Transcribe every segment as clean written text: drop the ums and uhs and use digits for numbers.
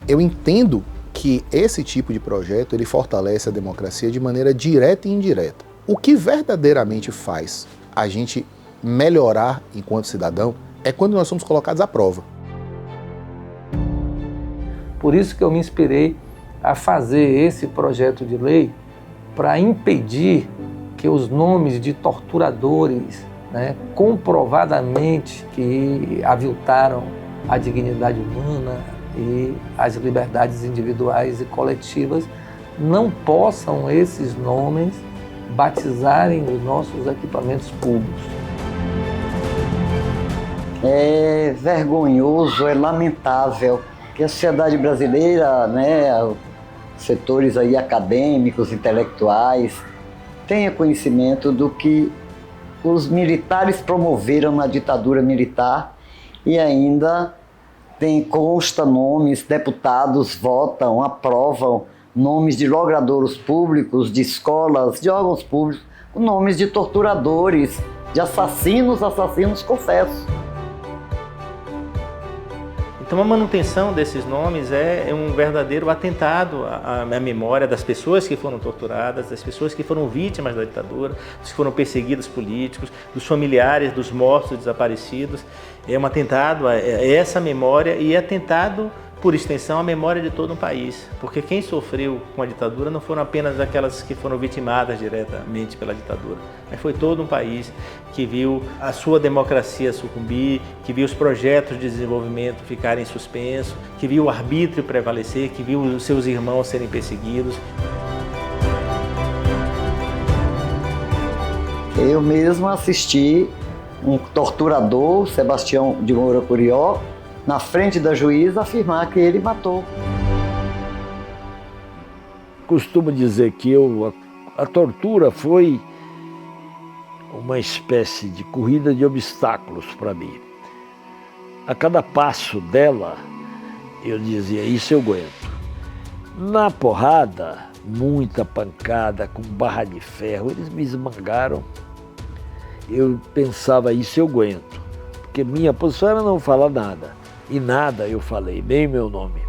Eu entendo que esse tipo de projeto ele fortalece a democracia de maneira direta e indireta. O que verdadeiramente faz a gente melhorar enquanto cidadão é quando nós somos colocados à prova. Por isso que eu me inspirei a fazer esse projeto de lei para impedir que os nomes de torturadores, comprovadamente que aviltaram a dignidade humana e as liberdades individuais e coletivas, não possam esses nomes batizarem os nossos equipamentos públicos. É vergonhoso, é lamentável que a sociedade brasileira, setores aí acadêmicos, intelectuais, tenha conhecimento do que os militares promoveram na ditadura militar e ainda consta nomes, deputados votam, aprovam nomes de logradouros públicos, de escolas, de órgãos públicos, com nomes de torturadores, de assassinos confessos. Então a manutenção desses nomes é um verdadeiro atentado à memória das pessoas que foram torturadas, das pessoas que foram vítimas da ditadura, dos que foram perseguidos políticos, dos familiares dos mortos, desaparecidos. É um atentado a essa memória e é atentado, por extensão, à memória de todo um país. Porque quem sofreu com a ditadura não foram apenas aquelas que foram vitimadas diretamente pela ditadura, mas foi todo um país que viu a sua democracia sucumbir, que viu os projetos de desenvolvimento ficarem suspensos, que viu o arbítrio prevalecer, que viu os seus irmãos serem perseguidos. Eu mesmo assisti um torturador, Sebastião de Moura Curió, na frente da juíza, afirmar que ele matou. Costumo dizer que a tortura foi uma espécie de corrida de obstáculos para mim. A cada passo dela, eu dizia, isso eu aguento. Na porrada, muita pancada, com barra de ferro, eles me esmangaram. Eu pensava, isso eu aguento. Porque minha posição era não falar nada. E nada eu falei, nem meu nome.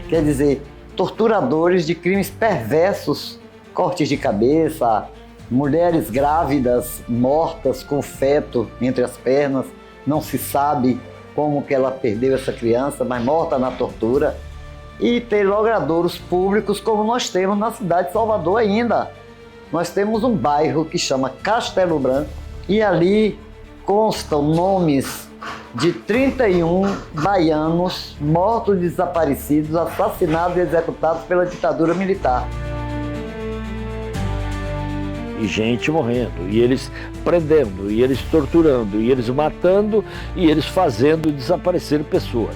Quer dizer, torturadores de crimes perversos, cortes de cabeça, mulheres grávidas mortas com feto entre as pernas, não se sabe como que ela perdeu essa criança, mas morta na tortura. E ter logradouros públicos como nós temos na cidade de Salvador ainda. Nós temos um bairro que chama Castelo Branco e ali constam nomes de 31 baianos mortos, desaparecidos, assassinados e executados pela ditadura militar. E gente morrendo, e eles prendendo, e eles torturando, e eles matando, e eles fazendo desaparecer pessoas.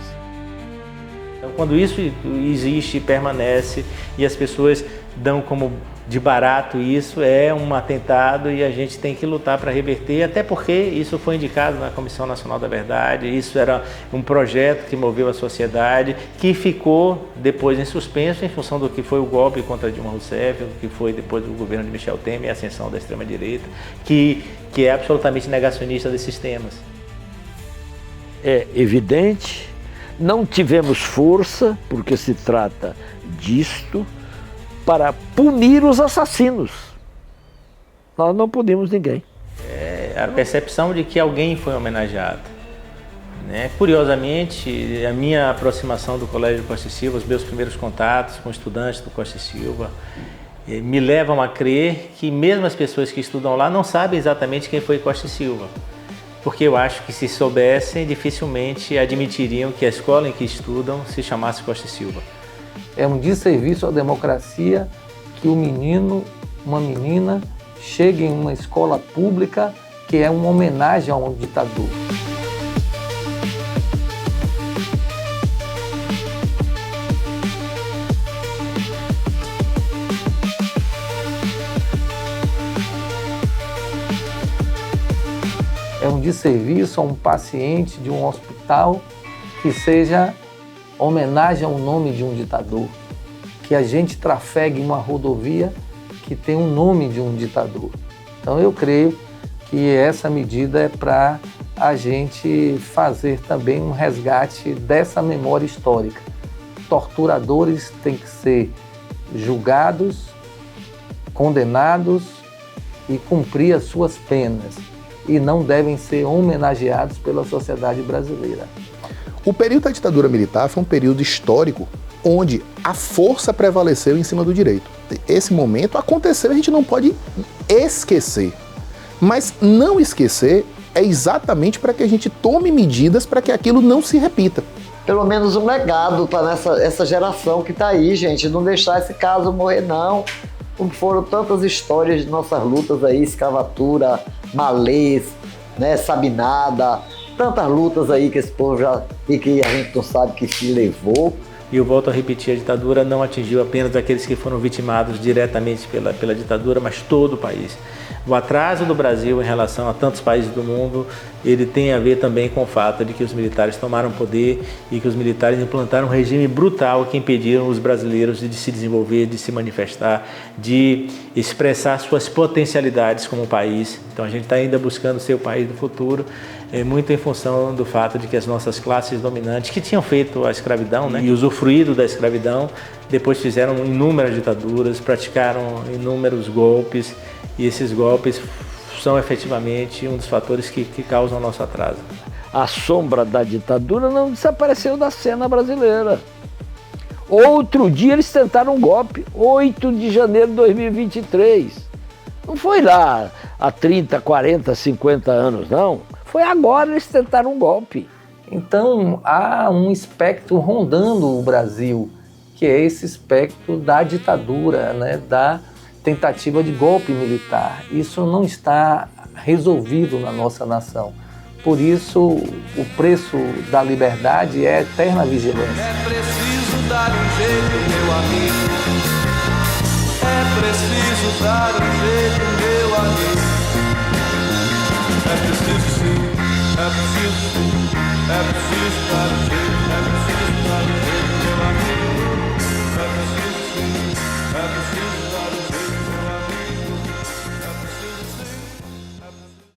Então, quando isso existe e permanece, e as pessoas dão como de barato isso, é um atentado e a gente tem que lutar para reverter, até porque isso foi indicado na Comissão Nacional da Verdade, isso era um projeto que moveu a sociedade, que ficou depois em suspenso em função do que foi o golpe contra Dilma Rousseff, do que foi depois do governo de Michel Temer e a ascensão da extrema-direita, que é absolutamente negacionista desses temas. É evidente, não tivemos força, porque se trata disto, para punir os assassinos. Nós não punimos ninguém. É a percepção de que alguém foi homenageado. Curiosamente, a minha aproximação do Colégio Costa e Silva, os meus primeiros contatos com estudantes do Costa e Silva, me levam a crer que mesmo as pessoas que estudam lá não sabem exatamente quem foi Costa e Silva. Porque eu acho que se soubessem, dificilmente admitiriam que a escola em que estudam se chamasse Costa e Silva. É um desserviço à democracia que o menino, uma menina, chegue em uma escola pública que é uma homenagem a um ditador. É um desserviço a um paciente de um hospital que seja homenagem ao nome de um ditador, que a gente trafegue uma rodovia que tem o nome de um ditador. Então eu creio que essa medida é para a gente fazer também um resgate dessa memória histórica. Torturadores têm que ser julgados, condenados e cumprir as suas penas, e não devem ser homenageados pela sociedade brasileira. O período da ditadura militar foi um período histórico onde a força prevaleceu em cima do direito. Esse momento aconteceu, a gente não pode esquecer. Mas não esquecer é exatamente para que a gente tome medidas para que aquilo não se repita. Pelo menos um legado para essa geração que está aí, gente. Não deixar esse caso morrer, não. Como foram tantas histórias de nossas lutas aí, escravatura, malês, né, sabinada, tantas lutas aí que esse povo já, e que a gente não sabe que se levou. E eu volto a repetir, a ditadura não atingiu apenas aqueles que foram vitimados diretamente pela ditadura, mas todo o país. O atraso do Brasil em relação a tantos países do mundo, ele tem a ver também com o fato de que os militares tomaram poder e que os militares implantaram um regime brutal que impediram os brasileiros de se desenvolver, de se manifestar, de expressar suas potencialidades como país. Então a gente está ainda buscando ser o país do futuro, muito em função do fato de que as nossas classes dominantes, que tinham feito a escravidão, né, e usufruído da escravidão, depois fizeram inúmeras ditaduras, praticaram inúmeros golpes, e esses golpes são efetivamente um dos fatores que causam o nosso atraso. A sombra da ditadura não desapareceu da cena brasileira. Outro dia eles tentaram um golpe, 8 de janeiro de 2023. Não foi lá há 30, 40, 50 anos, não. Foi agora eles tentaram um golpe. Então há um espectro rondando o Brasil, que é esse espectro da ditadura, né, da tentativa de golpe militar. Isso não está resolvido na nossa nação. Por isso, o preço da liberdade é a eterna vigilância. É preciso dar um jeito, meu amigo. É preciso dar um jeito, meu amigo. É preciso sim, é preciso sim, é preciso dar um jeito, meu amigo.